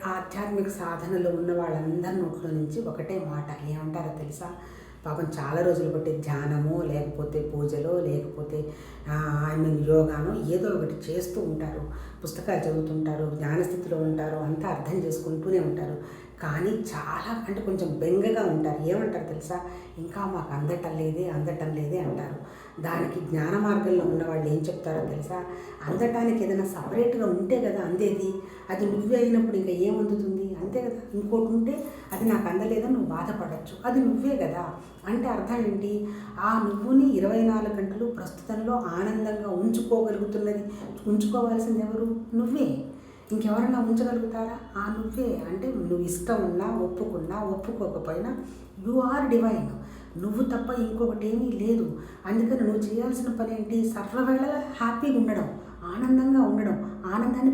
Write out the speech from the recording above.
ఆధ్యాత్మిక సాధనలో ఉన్న వాళ్ళందరి నోట్లో నుంచి ఒకటే మాట ఏమంటారో తెలుసా? పాపం చాలా రోజులు బట్టి ధ్యానమో లేకపోతే పూజలో లేకపోతే యోగానో ఏదో ఒకటి చేస్తూ ఉంటారు, పుస్తకాలు చదువుతుంటారు, జ్ఞానస్థితిలో ఉంటారు, అంతా అర్థం చేసుకుంటూనే ఉంటారు. కానీ చాలా అంటే కొంచెం బెంగగా ఉంటారు. ఏమంటారు తెలుసా? ఇంకా మాకు అందటం లేదే అంటారు. దానికి జ్ఞాన మార్గంలో ఉన్న వాళ్ళు ఏం చెప్తారో తెలుసా? అందటానికి ఏదైనా సపరేట్గా ఉంటే కదా అందేది. అది నువ్వే అయినప్పుడు ఇంకా ఏమందుతుంది? అంతే కదా. ఇంకోటి ఉంటే అది నాకు అందలేదని నువ్వు బాధపడచ్చు, అది నువ్వే కదా. అంటే అర్థం ఏంటి? ఆ నువ్వుని 24 గంటలు ప్రస్తుతంలో ఆనందంగా ఉంచుకోవాల్సింది ఎవరు? నువ్వే. ఇంకెవరన్నా ఉంచగలుగుతారా? ఆ నువ్వే. అంటే నువ్వు ఇష్టం ఉన్నా ఒప్పుకోకపోయినా యు ఆర్ డివైన్. నువ్వు తప్ప ఇంకొకటి ఏమీ లేదు. అందుకని నువ్వు చేయాల్సిన పని ఏంటి? సర్వవేళ హ్యాపీగా ఉండడం, ఆనందంగా ఉండడం, ఆనందాన్ని